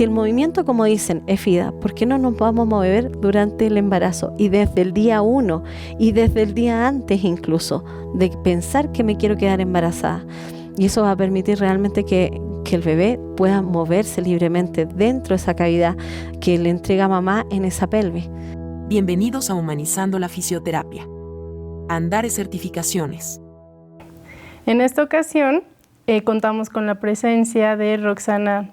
Si el movimiento, como dicen, es vida, ¿por qué no nos vamos a mover durante el embarazo? Y desde el día 1 y desde el día antes incluso, de pensar que me quiero quedar embarazada. Y eso va a permitir realmente que el bebé pueda moverse libremente dentro de esa cavidad que le entrega mamá en esa pelvis. Bienvenidos a Humanizando la Fisioterapia. Andares Certificaciones. En esta ocasión contamos con la presencia de Roxana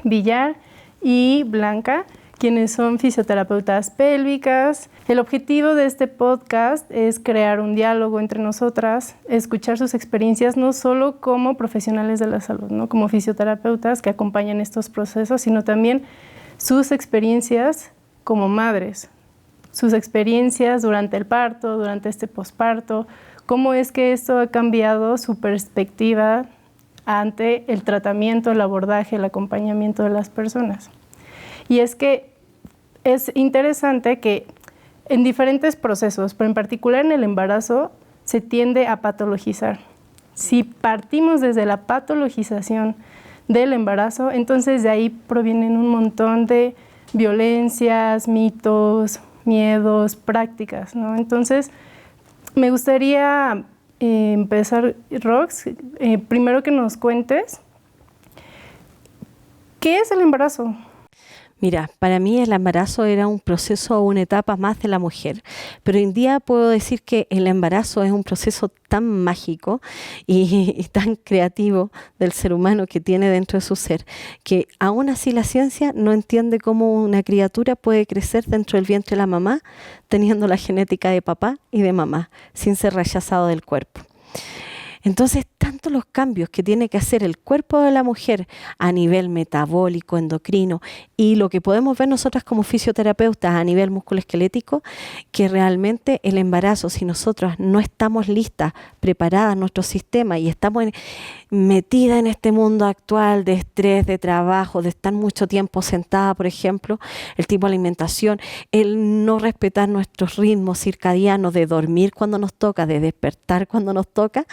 Villar y Blanca, quienes son fisioterapeutas pélvicas. El objetivo de este podcast es crear un diálogo entre nosotras, escuchar sus experiencias no solo como profesionales de la salud, ¿no? Como fisioterapeutas que acompañan estos procesos, sino también sus experiencias como madres, sus experiencias durante el parto, durante este posparto, cómo es que esto ha cambiado su perspectiva ante el tratamiento, el abordaje, el acompañamiento de las personas. Y es que es interesante que en diferentes procesos, pero en particular en el embarazo, se tiende a patologizar. Si partimos desde la patologización del embarazo, entonces de ahí provienen un montón de violencias, mitos, miedos, prácticas, ¿no? Entonces, me gustaría empezar, Rox, primero que nos cuentes, ¿qué es el embarazo? Mira, para mí el embarazo era un proceso o una etapa más de la mujer, pero hoy en día puedo decir que el embarazo es un proceso tan mágico y tan creativo del ser humano que tiene dentro de su ser, que aún así la ciencia no entiende cómo una criatura puede crecer dentro del vientre de la mamá, teniendo la genética de papá y de mamá, sin ser rechazado del cuerpo. Entonces, tanto los cambios que tiene que hacer el cuerpo de la mujer a nivel metabólico, endocrino y lo que podemos ver nosotras como fisioterapeutas a nivel musculoesquelético, que realmente el embarazo, si nosotras no estamos listas, preparadas nuestro sistema y estamos metidas en este mundo actual de estrés, de trabajo, de estar mucho tiempo sentada, por ejemplo, el tipo de alimentación, el no respetar nuestros ritmos circadianos de dormir cuando nos toca, de despertar cuando nos toca,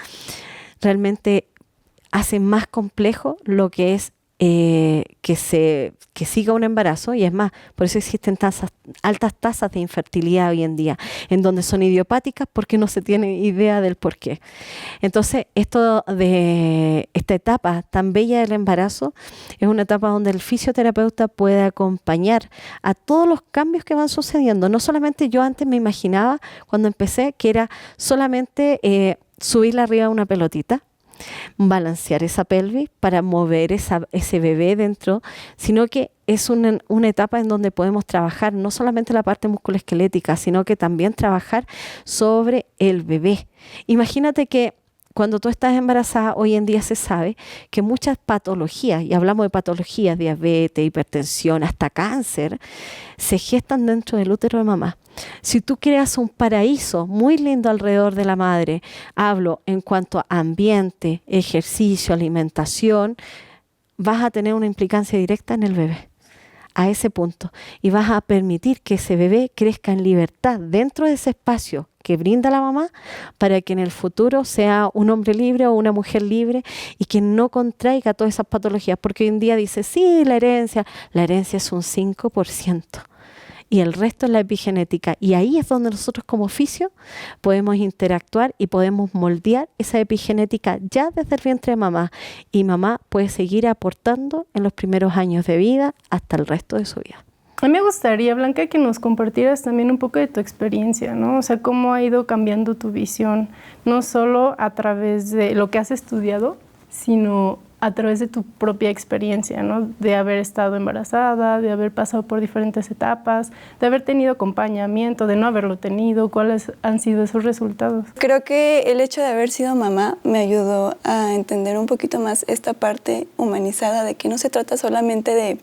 realmente hace más complejo lo que es que siga un embarazo, y es más, por eso existen altas tasas de infertilidad hoy en día, en donde son idiopáticas porque no se tiene idea del por qué. Entonces, esta etapa tan bella del embarazo es una etapa donde el fisioterapeuta puede acompañar a todos los cambios que van sucediendo. No solamente yo antes me imaginaba cuando empecé que era solamente subirla arriba de una pelotita, balancear esa pelvis para mover ese bebé dentro, sino que es una etapa en donde podemos trabajar no solamente la parte musculoesquelética, sino que también trabajar sobre el bebé. Imagínate que cuando tú estás embarazada, hoy en día se sabe que muchas patologías, y hablamos de patologías, diabetes, hipertensión, hasta cáncer, se gestan dentro del útero de mamá. Si tú creas un paraíso muy lindo alrededor de la madre, hablo en cuanto a ambiente, ejercicio, alimentación, vas a tener una implicancia directa en el bebé, a ese punto. Y vas a permitir que ese bebé crezca en libertad dentro de ese espacio que brinda la mamá, para que en el futuro sea un hombre libre o una mujer libre y que no contraiga todas esas patologías. Porque hoy en día dice, sí, la herencia es un 5%. Y el resto es la epigenética. Y ahí es donde nosotros como fisio podemos interactuar y podemos moldear esa epigenética ya desde el vientre de mamá. Y mamá puede seguir aportando en los primeros años de vida hasta el resto de su vida. A mí me gustaría, Blanca, que nos compartieras también un poco de tu experiencia, ¿no? O sea, cómo ha ido cambiando tu visión, no solo a través de lo que has estudiado, sino a través de tu propia experiencia, ¿no? De haber estado embarazada, de haber pasado por diferentes etapas, de haber tenido acompañamiento, de no haberlo tenido. ¿Cuáles han sido esos resultados? Creo que el hecho de haber sido mamá me ayudó a entender un poquito más esta parte humanizada de que no se trata solamente de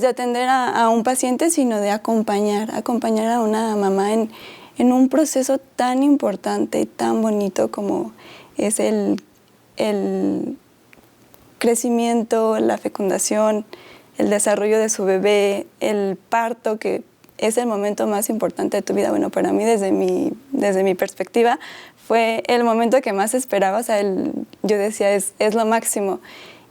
atender a un paciente, sino de acompañar a una mamá en un proceso tan importante y tan bonito como es el crecimiento, la fecundación, el desarrollo de su bebé, el parto, que es el momento más importante de tu vida. Bueno, para mí, desde mi perspectiva, fue el momento que más esperaba. O sea, yo decía, es lo máximo.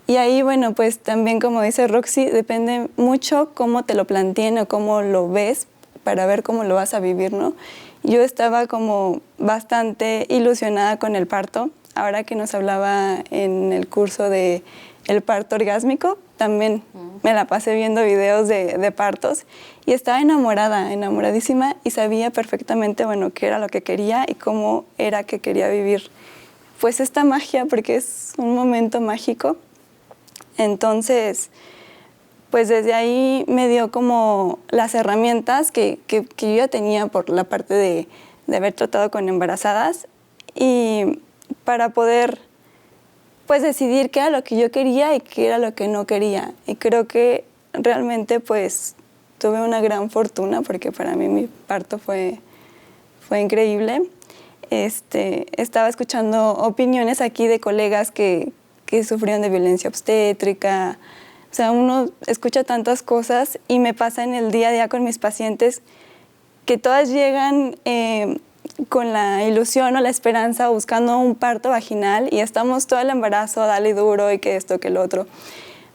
Y ahí, bueno, pues también como dice Roxy, depende mucho cómo te lo planteen o cómo lo ves para ver cómo lo vas a vivir, ¿no? Yo estaba como bastante ilusionada con el parto. Ahora que nos hablaba en el curso de el parto orgásmico, también me la pasé viendo videos de partos y estaba enamorada, enamoradísima, y sabía perfectamente, bueno, qué era lo que quería y cómo era que quería vivir pues esta magia, porque es un momento mágico. Entonces, pues desde ahí me dio como las herramientas que yo ya tenía por la parte de haber tratado con embarazadas, y para poder pues decidir qué era lo que yo quería y qué era lo que no quería. Y creo que realmente pues tuve una gran fortuna, porque para mí mi parto fue increíble. Estaba escuchando opiniones aquí de colegas que sufrieron de violencia obstétrica. O sea, uno escucha tantas cosas, y me pasa en el día a día con mis pacientes que todas llegan con la ilusión o la esperanza buscando un parto vaginal, y estamos todo el embarazo, dale duro, y que esto, que lo otro.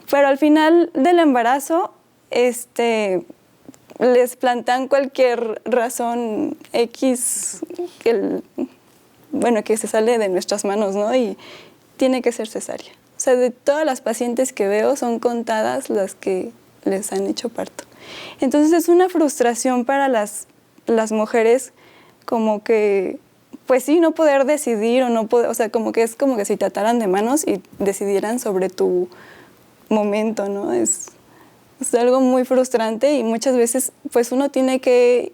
Pero al final del embarazo, les plantean cualquier razón X que se sale de nuestras manos, ¿no? Y tiene que ser cesárea. O sea, de todas las pacientes que veo, son contadas las que les han hecho parto. Entonces es una frustración para las mujeres, como que, pues sí, no poder decidir, o no poder, o sea, como que es como que si te ataran de manos y decidieran sobre tu momento, ¿no? Es algo muy frustrante, y muchas veces pues uno tiene que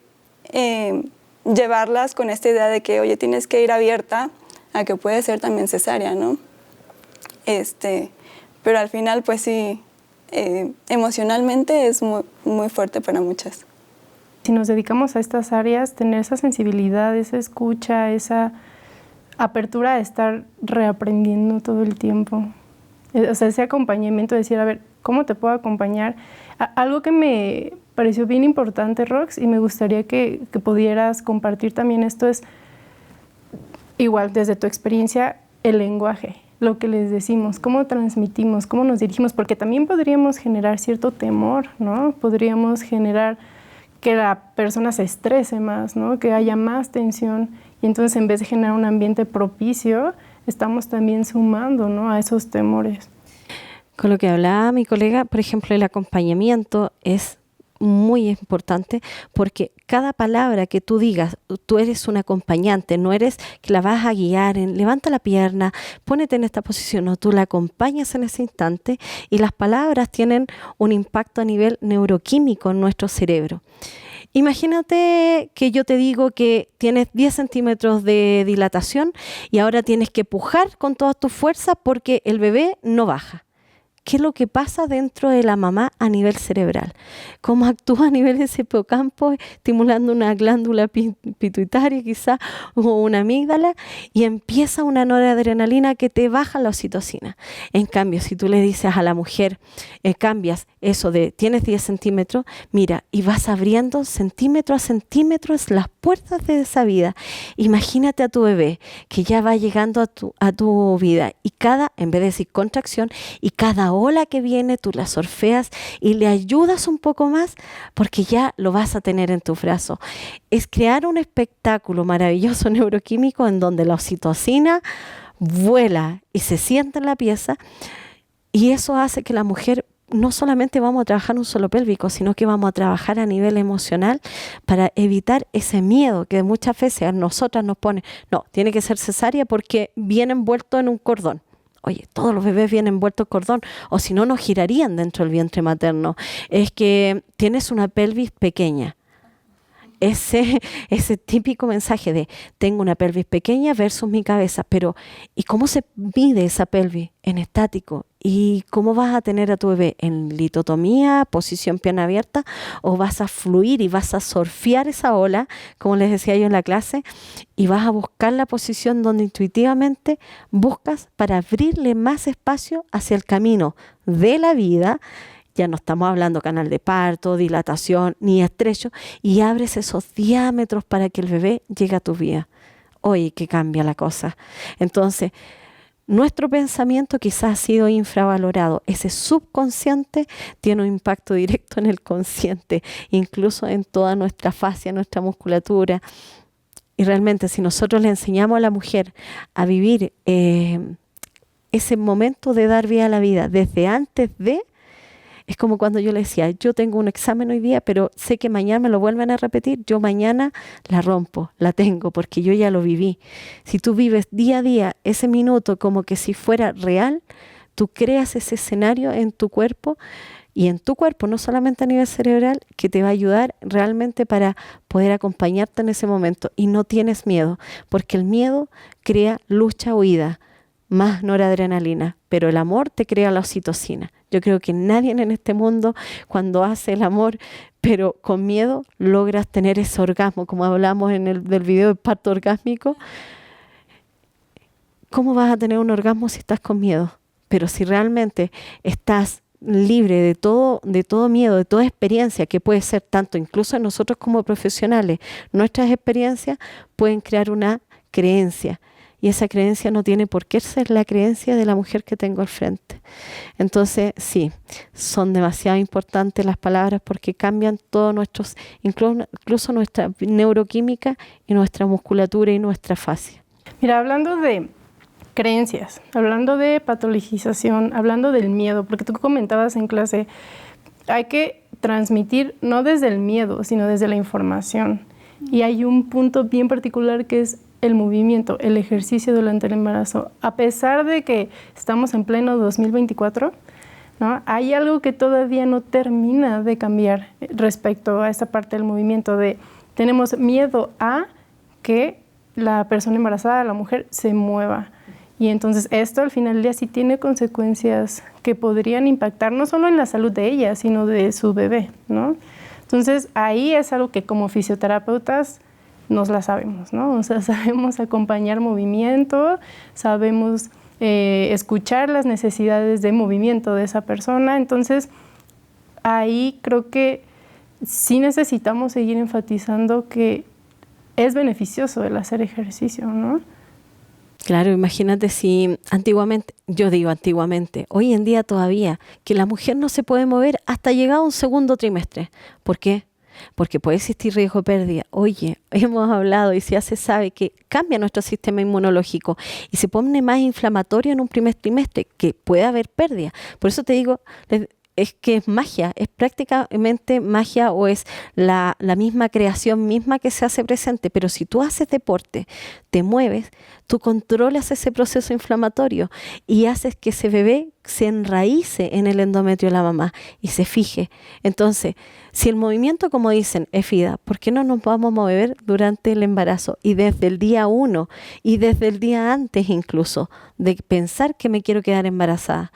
llevarlas con esta idea de que, oye, tienes que ir abierta a que puede ser también cesárea, ¿no? Pero al final pues sí, emocionalmente es muy, muy fuerte para muchas. Si nos dedicamos a estas áreas, tener esa sensibilidad, esa escucha, esa apertura a estar reaprendiendo todo el tiempo. O sea, ese acompañamiento, decir, a ver, ¿cómo te puedo acompañar? Algo que me pareció bien importante, Rox, y me gustaría que pudieras compartir también esto, es igual desde tu experiencia, el lenguaje, lo que les decimos, cómo transmitimos, cómo nos dirigimos, porque también podríamos generar cierto temor, ¿no? Podríamos generar que la persona se estrese más, ¿no? Que haya más tensión, y entonces en vez de generar un ambiente propicio, estamos también sumando, ¿no?, a esos temores. Con lo que hablaba mi colega, por ejemplo, el acompañamiento es muy importante, porque cada palabra que tú digas, tú eres un acompañante, no eres que la vas a guiar en levanta la pierna, pónete en esta posición, no, tú la acompañas en ese instante, y las palabras tienen un impacto a nivel neuroquímico en nuestro cerebro. Imagínate que yo te digo que tienes 10 centímetros de dilatación y ahora tienes que pujar con toda tu fuerza porque el bebé no baja. ¿Qué es lo que pasa dentro de la mamá a nivel cerebral? ¿Cómo actúa a nivel de ese hipocampo, estimulando una glándula pituitaria quizá, o una amígdala, y empieza una noradrenalina que te baja la oxitocina? En cambio, si tú le dices a la mujer, cambias eso de tienes 10 centímetros, mira, y vas abriendo centímetro a centímetro las puertas de esa vida. Imagínate a tu bebé que ya va llegando a tu vida, y en vez de decir contracción, y cada ola que viene tú la surfeas y le ayudas un poco más, porque ya lo vas a tener en tu brazo. Es crear un espectáculo maravilloso neuroquímico en donde la oxitocina vuela y se sienta en la pieza, y eso hace que la mujer no solamente vamos a trabajar un solo pélvico, sino que vamos a trabajar a nivel emocional para evitar ese miedo que muchas veces a nosotras nos pone, no, tiene que ser cesárea porque viene envuelto en un cordón. Oye, todos los bebés vienen envueltos en cordón, o si no, no girarían dentro del vientre materno. Es que tienes una pelvis pequeña. Ese típico mensaje de tengo una pelvis pequeña versus mi cabeza, pero ¿y cómo se mide esa pelvis en estático? ¿Y cómo vas a tener a tu bebé en litotomía, posición pierna abierta, o vas a fluir y vas a surfear esa ola, como les decía yo en la clase, y vas a buscar la posición donde intuitivamente buscas para abrirle más espacio hacia el camino de la vida? Ya no estamos hablando canal de parto, dilatación, ni estrecho, y abres esos diámetros para que el bebé llegue a tu vida. Oye, que cambia la cosa. Entonces, nuestro pensamiento quizás ha sido infravalorado. Ese subconsciente tiene un impacto directo en el consciente, incluso en toda nuestra fascia, nuestra musculatura. Y realmente, si nosotros le enseñamos a la mujer a vivir ese momento de dar vida a la vida desde antes de, es como cuando yo le decía, yo tengo un examen hoy día, pero sé que mañana me lo vuelven a repetir, yo mañana la rompo, la tengo, porque yo ya lo viví. Si tú vives día a día ese minuto como que si fuera real, tú creas ese escenario en tu cuerpo, y en tu cuerpo, no solamente a nivel cerebral, que te va a ayudar realmente para poder acompañarte en ese momento. Y no tienes miedo, porque el miedo crea lucha, huida, más noradrenalina, pero el amor te crea la oxitocina. Yo creo que nadie en este mundo, cuando hace el amor, pero con miedo, logras tener ese orgasmo, como hablamos en del video de parto orgásmico. ¿Cómo vas a tener un orgasmo si estás con miedo? Pero si realmente estás libre de todo miedo, de toda experiencia, que puede ser tanto incluso en nosotros como profesionales, nuestras experiencias pueden crear una creencia. Y esa creencia no tiene por qué ser la creencia de la mujer que tengo al frente. Entonces, sí, son demasiado importantes las palabras porque cambian todos nuestros, incluso nuestra neuroquímica y nuestra musculatura y nuestra fascia. Mira, hablando de creencias, hablando de patologización, hablando del miedo, porque tú comentabas en clase, hay que transmitir no desde el miedo, sino desde la información. Y hay un punto bien particular que es el movimiento, el ejercicio durante el embarazo. A pesar de que estamos en pleno 2024, ¿no? Hay algo que todavía no termina de cambiar respecto a esta parte del movimiento de tenemos miedo a que la persona embarazada, la mujer, se mueva. Y entonces esto al final del día sí tiene consecuencias que podrían impactar no solo en la salud de ella, sino de su bebé, ¿no? Entonces ahí es algo que como fisioterapeutas nos la sabemos, ¿no? O sea, sabemos acompañar movimiento, sabemos escuchar las necesidades de movimiento de esa persona. Entonces, ahí creo que sí necesitamos seguir enfatizando que es beneficioso el hacer ejercicio, ¿no? Claro, imagínate si antiguamente, yo digo antiguamente, hoy en día todavía, que la mujer no se puede mover hasta llegado un segundo trimestre. ¿Por qué? Porque puede existir riesgo de pérdida. Oye, hemos hablado y ya se sabe que cambia nuestro sistema inmunológico y se pone más inflamatorio en un primer trimestre, que puede haber pérdida. Por eso te digo, es que es magia, es prácticamente magia o es la misma creación misma que se hace presente. Pero si tú haces deporte, te mueves, tú controlas ese proceso inflamatorio y haces que ese bebé se enraíce en el endometrio de la mamá y se fije. Entonces, si el movimiento, como dicen, es vida, ¿por qué no nos vamos a mover durante el embarazo? Y desde el día 1 y desde el día antes incluso, de pensar que me quiero quedar embarazada.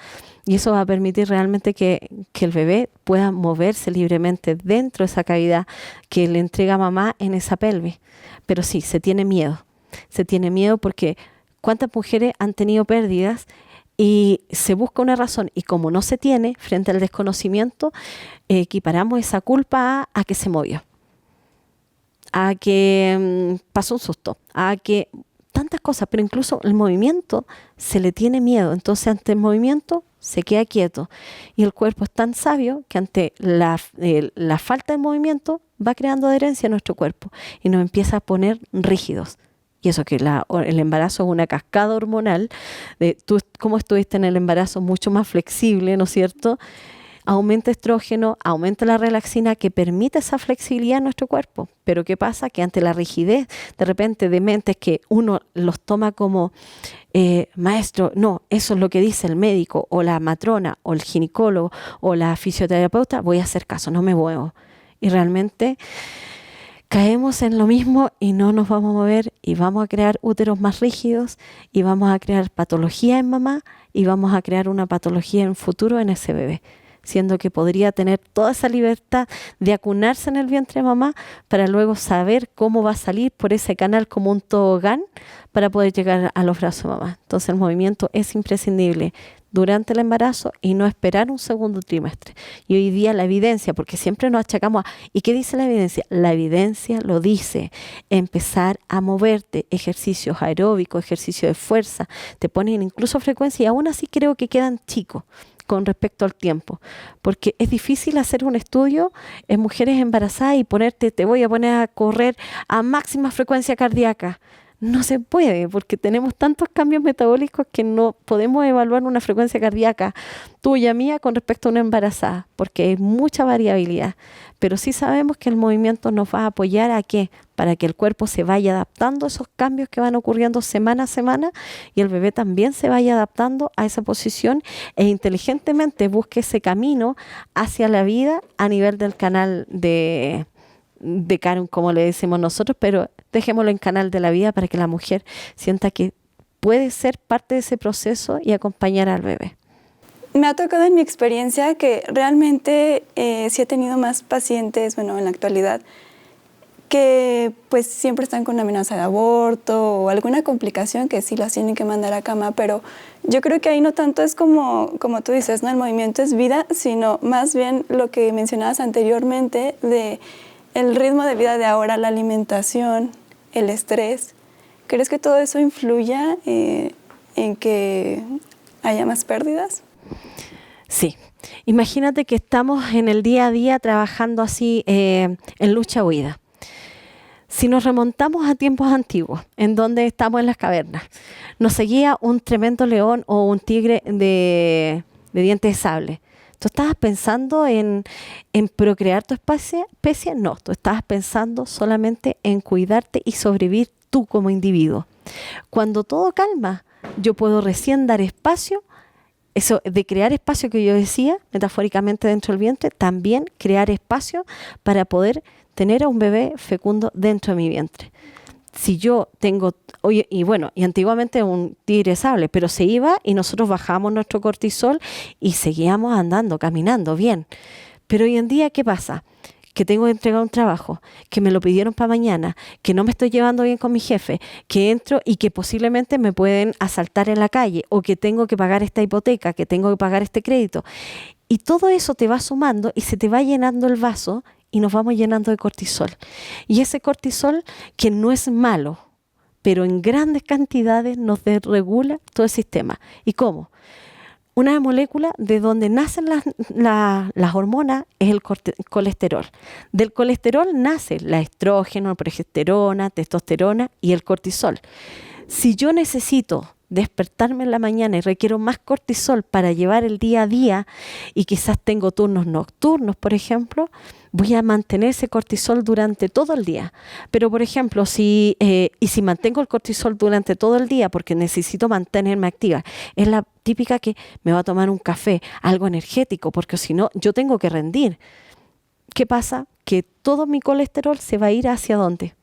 Y eso va a permitir realmente que el bebé pueda moverse libremente dentro de esa cavidad que le entrega mamá en esa pelvis. Pero sí, se tiene miedo. Se tiene miedo porque ¿cuántas mujeres han tenido pérdidas? Y se busca una razón, y como no se tiene, frente al desconocimiento, equiparamos esa culpa a que se movió, a que pasó un susto, a que tantas cosas, pero incluso el movimiento se le tiene miedo. Entonces ante el movimiento se queda quieto y el cuerpo es tan sabio que ante la falta de movimiento va creando adherencia en nuestro cuerpo y nos empieza a poner rígidos. Y eso que el embarazo es una cascada hormonal, tú como estuviste en el embarazo mucho más flexible, ¿no es cierto? Aumenta estrógeno, aumenta la relaxina que permite esa flexibilidad en nuestro cuerpo. Pero ¿qué pasa? Que ante la rigidez de repente de mentes que uno los toma como maestro, no, eso es lo que dice el médico o la matrona o el ginecólogo o la fisioterapeuta, voy a hacer caso, no me muevo. Y realmente caemos en lo mismo y no nos vamos a mover y vamos a crear úteros más rígidos y vamos a crear patología en mamá y vamos a crear una patología en futuro en ese bebé, siendo que podría tener toda esa libertad de acunarse en el vientre de mamá para luego saber cómo va a salir por ese canal como un tobogán para poder llegar a los brazos de mamá. Entonces el movimiento es imprescindible durante el embarazo y no esperar un segundo trimestre. Y hoy día la evidencia, porque siempre nos achacamos ¿y qué dice la evidencia? La evidencia lo dice, empezar a moverte, ejercicios aeróbicos, ejercicios de fuerza, te ponen incluso frecuencia y aún así creo que quedan chicos con respecto al tiempo, porque es difícil hacer un estudio en mujeres embarazadas y te voy a poner a correr a máxima frecuencia cardíaca. No se puede, porque tenemos tantos cambios metabólicos que no podemos evaluar una frecuencia cardíaca tuya, mía, con respecto a una embarazada, porque hay mucha variabilidad. Pero sí sabemos que el movimiento nos va a apoyar ¿a qué? Para que el cuerpo se vaya adaptando a esos cambios que van ocurriendo semana a semana y el bebé también se vaya adaptando a esa posición e inteligentemente busque ese camino hacia la vida a nivel del canal de Caron, como le decimos nosotros, pero dejémoslo en canal de la vida para que la mujer sienta que puede ser parte de ese proceso y acompañar al bebé. Me ha tocado en mi experiencia que realmente sí he tenido más pacientes, bueno, en la actualidad, que pues siempre están con amenaza de aborto o alguna complicación que sí las tienen que mandar a cama, pero yo creo que ahí no tanto es como tú dices, ¿no? El movimiento es vida, sino más bien lo que mencionabas anteriormente de el ritmo de vida de ahora, la alimentación, el estrés. ¿Crees que todo eso influya en que haya más pérdidas? Sí. Imagínate que estamos en el día a día trabajando así en lucha-huida. Si nos remontamos a tiempos antiguos, en donde estamos en las cavernas, nos seguía un tremendo león o un tigre de dientes de sable. ¿Tú estabas pensando en procrear tu especie? No, tú estabas pensando solamente en cuidarte y sobrevivir tú como individuo. Cuando todo calma, yo puedo recién dar espacio, eso de crear espacio que yo decía, metafóricamente dentro del vientre, también crear espacio para poder tener a un bebé fecundo dentro de mi vientre. Si yo tengo, oye, y antiguamente un tigre sable, pero se iba y nosotros bajábamos nuestro cortisol y seguíamos andando, caminando bien. Pero hoy en día, ¿qué pasa? Que tengo que entregar un trabajo, que me lo pidieron para mañana, que no me estoy llevando bien con mi jefe, que entro y que posiblemente me pueden asaltar en la calle, o que tengo que pagar esta hipoteca, que tengo que pagar este crédito. Y todo eso te va sumando y se te va llenando el vaso y nos vamos llenando de cortisol. Y ese cortisol, que no es malo, pero en grandes cantidades nos desregula todo el sistema. ¿Y cómo? Una molécula de donde nacen las hormonas es el colesterol. Del colesterol nace la estrógeno, progesterona, testosterona y el cortisol. Si yo necesito despertarme en la mañana y requiero más cortisol para llevar el día a día y quizás tengo turnos nocturnos, por ejemplo, voy a mantener ese cortisol durante todo el día. Pero, por ejemplo, si mantengo el cortisol durante todo el día porque necesito mantenerme activa, es la típica que me va a tomar un café, algo energético, porque si no, yo tengo que rendir. ¿Qué pasa? Que todo mi colesterol se va a ir ¿hacia dónde?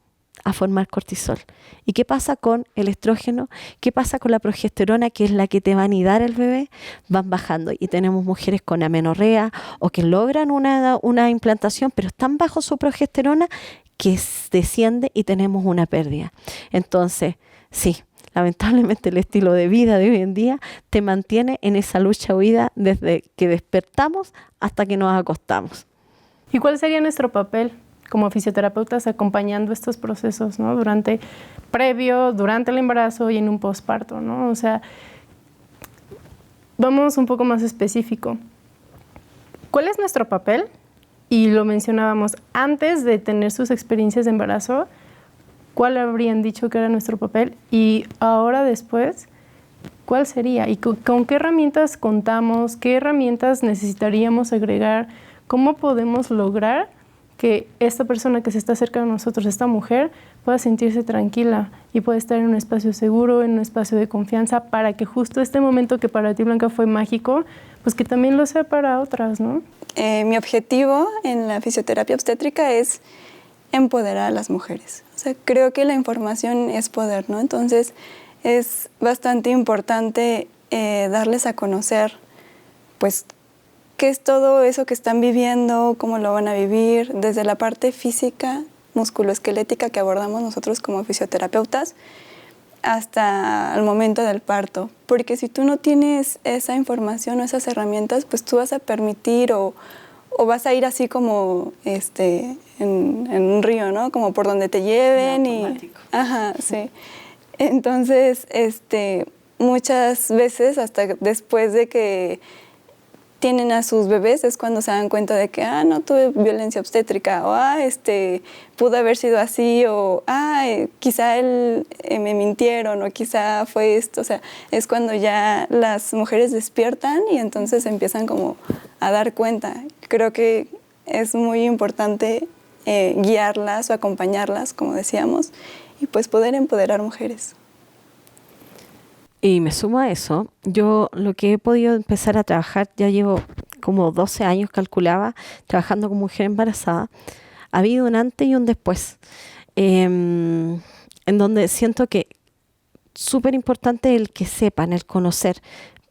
A formar cortisol. ¿Y qué pasa con el estrógeno? ¿Qué pasa con la progesterona, que es la que te va a anidar el bebé? Van bajando y tenemos mujeres con amenorrea o que logran una implantación, pero están bajo su progesterona, que desciende y tenemos una pérdida. Entonces, sí, lamentablemente el estilo de vida de hoy en día te mantiene en esa lucha-huida desde que despertamos hasta que nos acostamos. ¿Y cuál sería nuestro papel como fisioterapeutas acompañando estos procesos, ¿no? Durante el embarazo y en un posparto, ¿no? O sea, vamos un poco más específico. ¿Cuál es nuestro papel? Y lo mencionábamos antes de tener sus experiencias de embarazo, ¿cuál habrían dicho que era nuestro papel? Y ahora después, ¿cuál sería? ¿Y con qué herramientas contamos? ¿Qué herramientas necesitaríamos agregar? ¿Cómo podemos lograr que esta persona que se está cerca de nosotros, esta mujer, pueda sentirse tranquila y pueda estar en un espacio seguro, en un espacio de confianza, para que justo este momento que para ti, Blanca, fue mágico, pues que también lo sea para otras, ¿no? Mi objetivo en la fisioterapia obstétrica es empoderar a las mujeres. O sea, creo que la información es poder, ¿no? Entonces, es bastante importante darles a conocer, pues, qué es todo eso que están viviendo, cómo lo van a vivir, desde la parte física, musculoesquelética que abordamos nosotros como fisioterapeutas, hasta el momento del parto, porque si tú no tienes esa información o esas herramientas, pues tú vas a permitir o vas a ir así como en un río, ¿no? Como por donde te lleven y ajá, sí. Entonces, muchas veces hasta después de que tienen a sus bebés es cuando se dan cuenta de que, no tuve violencia obstétrica, o pudo haber sido así, o quizá me mintieron, o quizá fue esto. O sea, es cuando ya las mujeres despiertan y entonces empiezan como a dar cuenta. Creo que es muy importante guiarlas o acompañarlas, como decíamos, y pues poder empoderar mujeres. Y me sumo a eso, yo lo que he podido empezar a trabajar, ya llevo como 12 años, calculaba, trabajando con mujer embarazada. Ha habido un antes y un después, en donde siento que súper importante el que sepan, el conocer,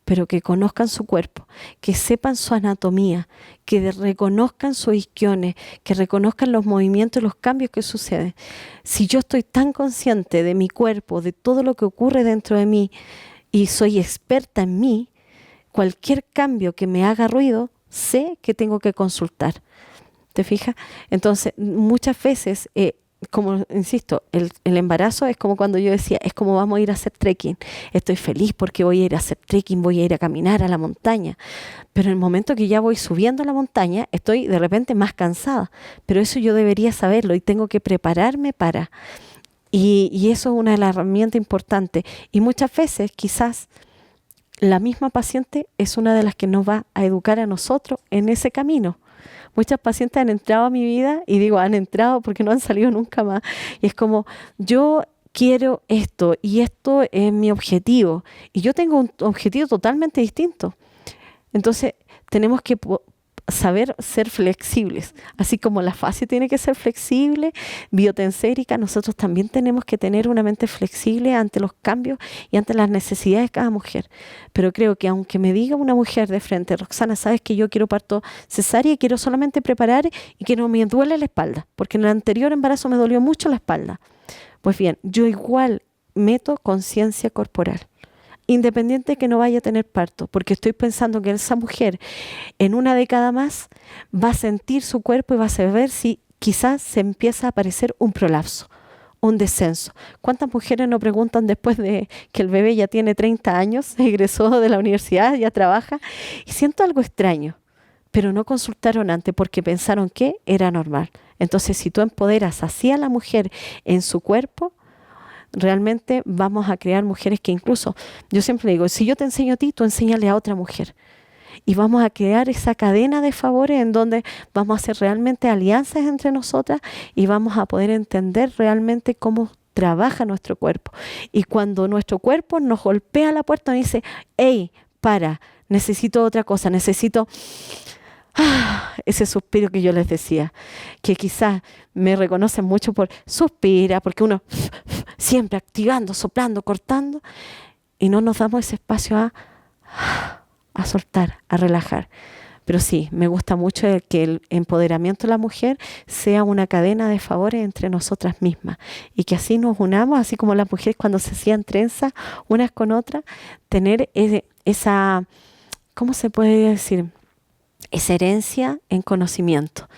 pero que conozcan su cuerpo, que sepan su anatomía, que reconozcan sus isquiones, que reconozcan los movimientos y los cambios que suceden. Si yo estoy tan consciente de mi cuerpo, de todo lo que ocurre dentro de mí, y soy experta en mí, cualquier cambio que me haga ruido, sé que tengo que consultar. ¿Te fijas? Entonces, muchas veces, como insisto, el embarazo es como cuando yo decía, es como vamos a ir a hacer trekking. Estoy feliz porque voy a ir a hacer trekking, voy a ir a caminar a la montaña. Pero en el momento que ya voy subiendo a la montaña, estoy de repente más cansada. Pero eso yo debería saberlo y tengo que prepararme para. Y eso es una de las herramientas importantes. Y muchas veces, quizás, la misma paciente es una de las que nos va a educar a nosotros en ese camino. Muchas pacientes han entrado a mi vida, y digo han entrado porque no han salido nunca más, y es como, yo quiero esto, y esto es mi objetivo, y yo tengo un objetivo totalmente distinto. Entonces, tenemos que saber ser flexibles, así como la fascia tiene que ser flexible, biotensérica, nosotros también tenemos que tener una mente flexible ante los cambios y ante las necesidades de cada mujer. Pero creo que aunque me diga una mujer de frente, Roxana, sabes que yo quiero parto cesárea y quiero solamente preparar y que no me duele la espalda, porque en el anterior embarazo me dolió mucho la espalda. Pues bien, yo igual meto conciencia corporal, independiente de que no vaya a tener parto, porque estoy pensando que esa mujer en una década más va a sentir su cuerpo y va a saber si quizás se empieza a aparecer un prolapso, un descenso. ¿Cuántas mujeres no preguntan después de que el bebé ya tiene 30 años, egresó de la universidad, ya trabaja, y siento algo extraño? Pero no consultaron antes porque pensaron que era normal. Entonces, si tú empoderas así a la mujer en su cuerpo, realmente vamos a crear mujeres que incluso, yo siempre digo, si yo te enseño a ti, tú enséñale a otra mujer. Y vamos a crear esa cadena de favores en donde vamos a hacer realmente alianzas entre nosotras y vamos a poder entender realmente cómo trabaja nuestro cuerpo. Y cuando nuestro cuerpo nos golpea la puerta, nos dice, hey, para, necesito otra cosa, necesito... ese suspiro que yo les decía, que quizás me reconocen mucho por suspira, porque uno siempre activando, soplando, cortando, y no nos damos ese espacio a soltar, a relajar. Pero sí, me gusta mucho que el empoderamiento de la mujer sea una cadena de favores entre nosotras mismas y que así nos unamos, así como las mujeres cuando se hacían trenzas unas con otras, tener esa, ¿cómo se puede decir?, esa herencia en conocimiento,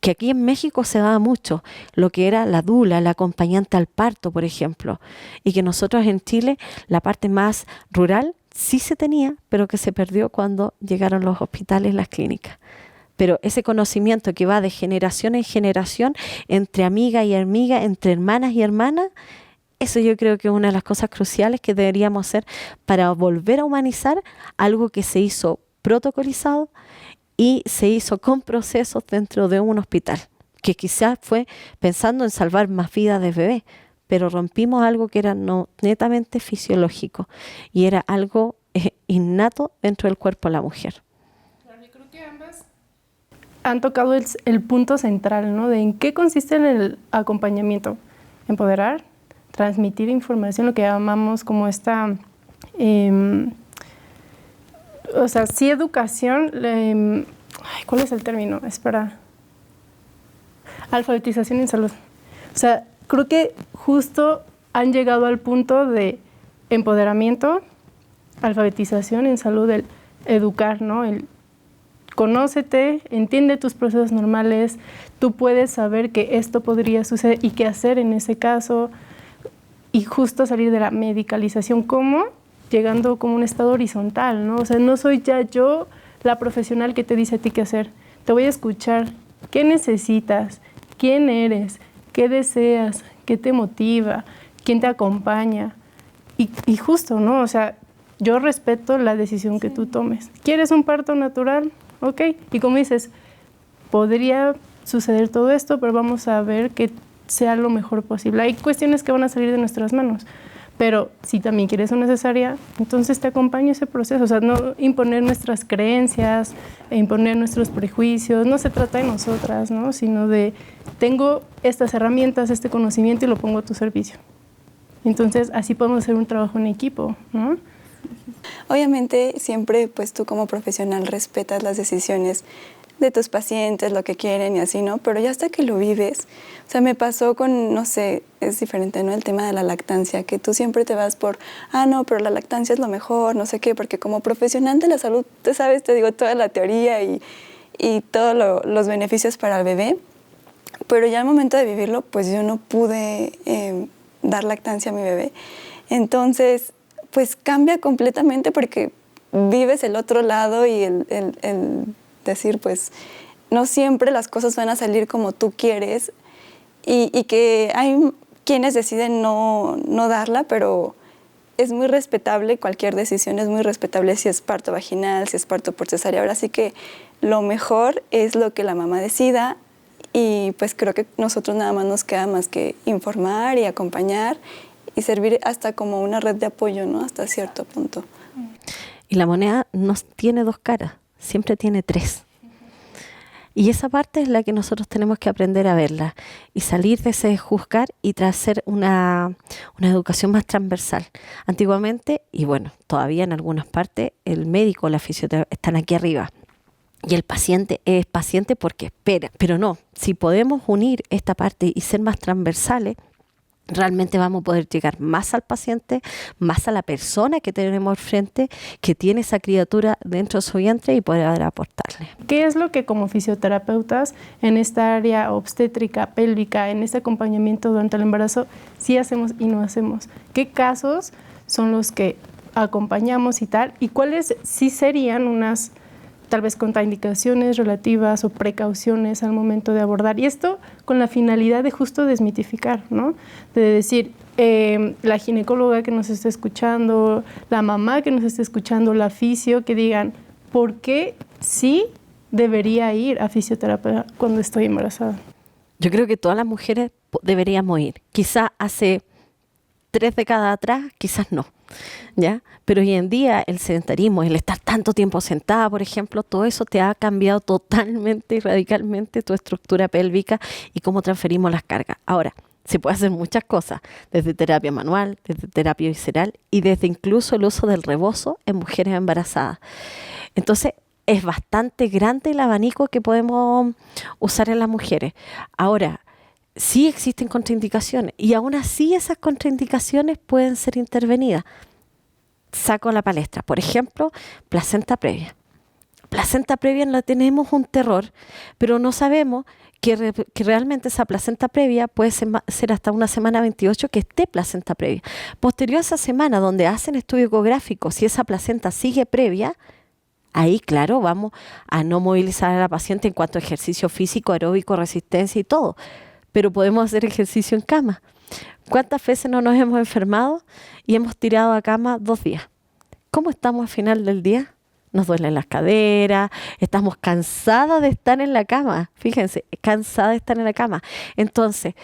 que aquí en México se daba mucho, lo que era la dula, la acompañante al parto, por ejemplo, y que nosotros en Chile, la parte más rural, sí se tenía, pero que se perdió cuando llegaron los hospitales y las clínicas. Pero ese conocimiento que va de generación en generación, entre amiga y amiga, entre hermanas y hermanas, eso yo creo que es una de las cosas cruciales que deberíamos hacer para volver a humanizar algo que se hizo protocolizado y se hizo con procesos dentro de un hospital, que quizás fue pensando en salvar más vidas de bebés, pero rompimos algo que era no netamente fisiológico y era algo innato dentro del cuerpo de la mujer. Claro, yo creo que ambas han tocado el punto central, ¿no? De en qué consiste en el acompañamiento. Empoderar, transmitir información, lo que llamamos como esta... o sea, sí educación, ¿cuál es el término? Espera. Alfabetización en salud. O sea, creo que justo han llegado al punto de empoderamiento, alfabetización en salud, el educar, ¿no? El conócete, entiende tus procesos normales, tú puedes saber que esto podría suceder y qué hacer en ese caso, y justo salir de la medicalización. ¿Cómo? Llegando como un estado horizontal, ¿no? O sea, no soy ya yo la profesional que te dice a ti qué hacer. Te voy a escuchar. ¿Qué necesitas? ¿Quién eres? ¿Qué deseas? ¿Qué te motiva? ¿Quién te acompaña? Y justo, ¿no? O sea, yo respeto la decisión que tú tomes. ¿Quieres un parto natural? Ok. Y como dices, podría suceder todo esto, pero vamos a ver que sea lo mejor posible. Hay cuestiones que van a salir de nuestras manos, pero si también quieres una cesárea, entonces te acompaño ese proceso. O sea, no imponer nuestras creencias, imponer nuestros prejuicios, no se trata de nosotras, ¿no? Sino de, tengo estas herramientas, este conocimiento y lo pongo a tu servicio. Entonces, así podemos hacer un trabajo en equipo, ¿no? Obviamente, siempre, pues tú como profesional respetas las decisiones de tus pacientes, lo que quieren y así, ¿no? Pero ya hasta que lo vives, o sea, me pasó con, no sé, es diferente, ¿no? El tema de la lactancia, que tú siempre te vas por, no, pero la lactancia es lo mejor, no sé qué, porque como profesional de la salud, tú sabes, te digo toda la teoría y todos los beneficios para el bebé, pero ya al momento de vivirlo, pues yo no pude dar lactancia a mi bebé. Entonces, pues cambia completamente porque vives el otro lado y el decir, pues, no siempre las cosas van a salir como tú quieres y que hay quienes deciden no darla, pero es muy respetable, cualquier decisión es muy respetable si es parto vaginal, si es parto por cesárea. Ahora sí que lo mejor es lo que la mamá decida y pues creo que nosotros nada más nos queda más que informar y acompañar y servir hasta como una red de apoyo, ¿no? Hasta cierto punto. Y la moneda no tiene dos caras, siempre tiene tres. Y esa parte es la que nosotros tenemos que aprender a verla y salir de ese juzgar y hacer una educación más transversal. Antiguamente, y bueno, todavía en algunas partes, el médico, la fisioterapeuta están aquí arriba. Y el paciente es paciente porque espera. Pero no, si podemos unir esta parte y ser más transversales, realmente vamos a poder llegar más al paciente, más a la persona que tenemos al frente, que tiene esa criatura dentro de su vientre y poder aportarle. ¿Qué es lo que como fisioterapeutas en esta área obstétrica, pélvica, en este acompañamiento durante el embarazo, sí hacemos y no hacemos? ¿Qué casos son los que acompañamos y tal? ¿Y cuáles sí serían unas tal vez contraindicaciones relativas o precauciones al momento de abordar? Y esto con la finalidad de justo desmitificar, ¿no? De decir, la ginecóloga que nos esté escuchando, la mamá que nos esté escuchando, la fisio, que digan, ¿por qué sí debería ir a fisioterapia cuando estoy embarazada? Yo creo que todas las mujeres deberíamos ir. Quizás hace 3 décadas atrás, quizás no, ¿ya? Pero hoy en día el sedentarismo, el estar tanto tiempo sentada, por ejemplo, todo eso te ha cambiado totalmente y radicalmente tu estructura pélvica y cómo transferimos las cargas. Ahora, se puede hacer muchas cosas, desde terapia manual, desde terapia visceral y desde incluso el uso del rebozo en mujeres embarazadas. Entonces, es bastante grande el abanico que podemos usar en las mujeres. Ahora, sí existen contraindicaciones y aún así esas contraindicaciones pueden ser intervenidas. Saco a la palestra, por ejemplo, placenta previa. Placenta previa la tenemos un terror, pero no sabemos que realmente esa placenta previa puede ser hasta una semana 28 que esté placenta previa. Posterior a esa semana donde hacen estudio ecográfico, si esa placenta sigue previa, ahí, claro, vamos a no movilizar a la paciente en cuanto a ejercicio físico, aeróbico, resistencia y todo. Pero podemos hacer ejercicio en cama. ¿Cuántas veces no nos hemos enfermado y hemos tirado a cama 2 días? ¿Cómo estamos al final del día? Nos duelen las caderas, estamos cansadas de estar en la cama. Fíjense, cansadas de estar en la cama. Entonces,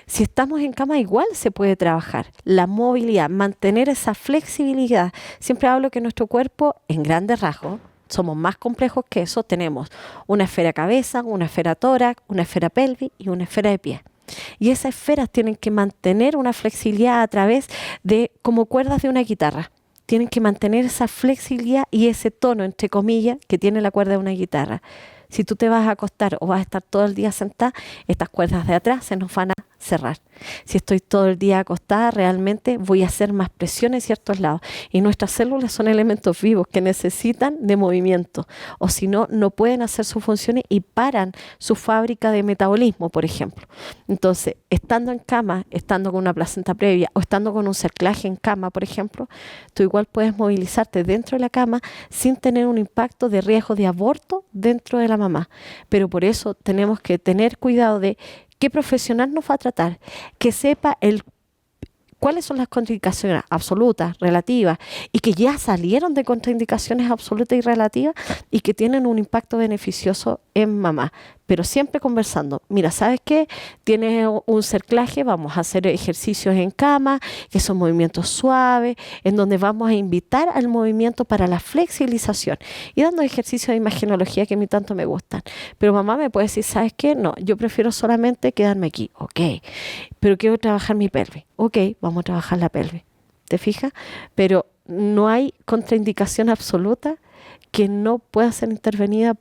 si estamos en cama igual se puede trabajar. La movilidad, mantener esa flexibilidad. Siempre hablo que nuestro cuerpo, en grandes rasgos, somos más complejos que eso. Tenemos una esfera cabeza, una esfera tórax, una esfera pelvis y una esfera de pie. Y esas esferas tienen que mantener una flexibilidad a través de, como cuerdas de una guitarra. Tienen que mantener esa flexibilidad y ese tono, entre comillas, que tiene la cuerda de una guitarra. Si tú te vas a acostar o vas a estar todo el día sentada, estas cuerdas de atrás se nos van a cerrar. Si estoy todo el día acostada, realmente voy a hacer más presión en ciertos lados. Y nuestras células son elementos vivos que necesitan de movimiento. O si no, no pueden hacer sus funciones y paran su fábrica de metabolismo, por ejemplo. Entonces, estando en cama, estando con una placenta previa o estando con un cerclaje en cama, por ejemplo, tú igual puedes movilizarte dentro de la cama sin tener un impacto de riesgo de aborto dentro de la mamá. Pero por eso tenemos que tener cuidado de qué profesional nos va a tratar, que sepa cuáles son las contraindicaciones absolutas, relativas, y que ya salieron de contraindicaciones absolutas y relativas y que tienen un impacto beneficioso en mamá. Pero siempre conversando. Mira, ¿sabes qué? Tienes un cerclaje, vamos a hacer ejercicios en cama, que son movimientos suaves, en donde vamos a invitar al movimiento para la flexibilización y dando ejercicios de imagenología que a mí tanto me gustan. Pero mamá me puede decir, ¿sabes qué? No, yo prefiero solamente quedarme aquí. Ok, pero quiero trabajar mi pelvis. Ok, vamos a trabajar la pelvis. ¿Te fijas? Pero no hay contraindicación absoluta que no pueda ser intervenida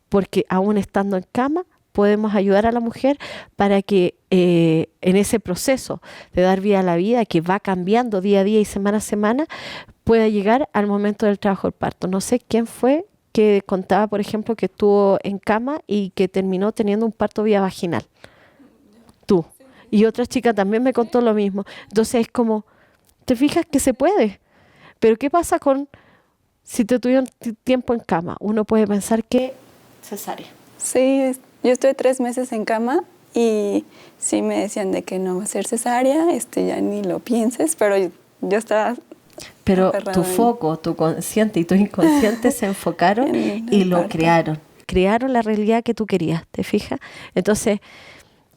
porque aún estando en cama podemos ayudar a la mujer para que en ese proceso de dar vida a la vida, que va cambiando día a día y semana a semana, pueda llegar al momento del trabajo del parto. No sé quién fue que contaba, por ejemplo, que estuvo en cama y que terminó teniendo un parto vía vaginal. Tú. Y otra chica también me contó lo mismo. Entonces es como, te fijas que se puede. Pero ¿qué pasa si te tuvieron tiempo en cama? Uno puede pensar que cesárea. Sí, yo estuve 3 meses en cama y sí me decían de que no va a ser cesárea, ya ni lo pienses, pero yo estaba... Pero tu foco, tu consciente y tu inconsciente se enfocaron y lo crearon. Crearon la realidad que tú querías, ¿te fijas? Entonces,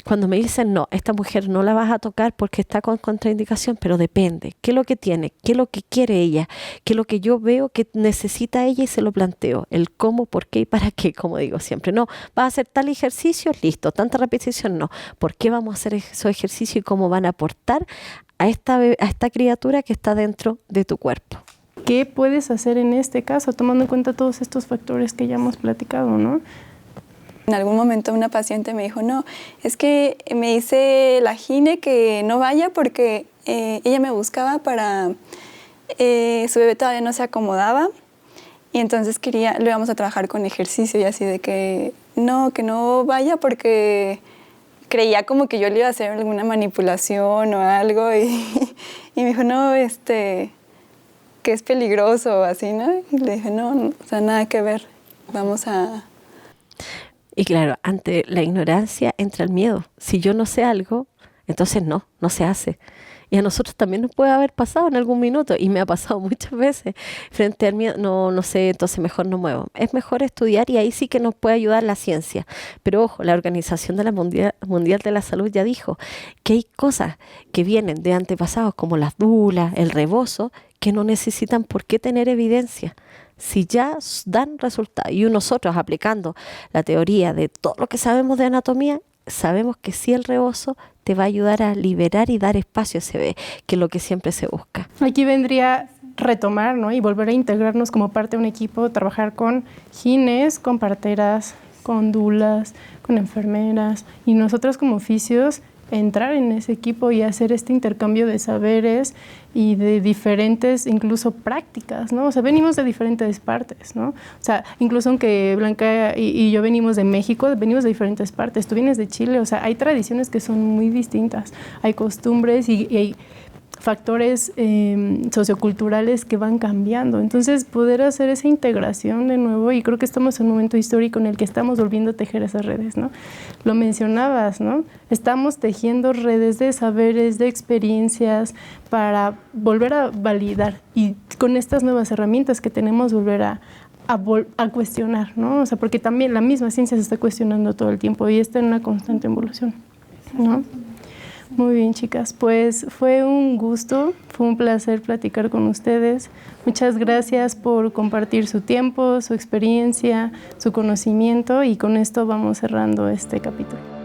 cuando me dicen, no, esta mujer no la vas a tocar porque está con contraindicación, pero depende. ¿Qué es lo que tiene? ¿Qué es lo que quiere ella? ¿Qué es lo que yo veo que necesita ella y se lo planteo? El cómo, por qué y para qué, como digo siempre. No, vas a hacer tal ejercicio, listo. Tanta repetición, no. ¿Por qué vamos a hacer esos ejercicios y cómo van a aportar a esta criatura que está dentro de tu cuerpo? ¿Qué puedes hacer en este caso, tomando en cuenta todos estos factores que ya hemos platicado, ¿no? En algún momento una paciente me dijo, no, es que me dice la gine que no vaya porque ella me buscaba para... su bebé todavía no se acomodaba y entonces lo íbamos a trabajar con ejercicio y así de que no vaya porque creía como que yo le iba a hacer alguna manipulación o algo y me dijo, no, que es peligroso o así, ¿no? Y le dije, no, o sea, nada que ver, vamos a... Y claro, ante la ignorancia entra el miedo. Si yo no sé algo, entonces no se hace. Y a nosotros también nos puede haber pasado en algún minuto, y me ha pasado muchas veces, frente al miedo, no sé, entonces mejor no muevo. Es mejor estudiar y ahí sí que nos puede ayudar la ciencia. Pero ojo, la Organización de la Mundial de la Salud ya dijo que hay cosas que vienen de antepasados como las dulas, el rebozo, que no necesitan por qué tener evidencia. Si ya dan resultados y nosotros aplicando la teoría de todo lo que sabemos de anatomía, sabemos que sí el rebozo te va a ayudar a liberar y dar espacio a ese bebé, que es lo que siempre se busca. Aquí vendría retomar, ¿no? Y volver a integrarnos como parte de un equipo, trabajar con gines, con parteras, con dulas, con enfermeras y nosotros como oficios entrar en ese equipo y hacer este intercambio de saberes y de diferentes, incluso prácticas, ¿no? O sea, venimos de diferentes partes, ¿no? O sea, incluso aunque Blanca y yo venimos de México, venimos de diferentes partes. Tú vienes de Chile, o sea, hay tradiciones que son muy distintas, hay costumbres y hay factores socioculturales que van cambiando. Entonces, poder hacer esa integración de nuevo, y creo que estamos en un momento histórico en el que estamos volviendo a tejer esas redes, ¿no? Lo mencionabas, ¿no? Estamos tejiendo redes de saberes, de experiencias para volver a validar y con estas nuevas herramientas que tenemos volver a cuestionar, ¿no? O sea, porque también la misma ciencia se está cuestionando todo el tiempo y está en una constante evolución, ¿no? Muy bien, chicas, pues fue un gusto, fue un placer platicar con ustedes. Muchas gracias por compartir su tiempo, su experiencia, su conocimiento y con esto vamos cerrando este capítulo.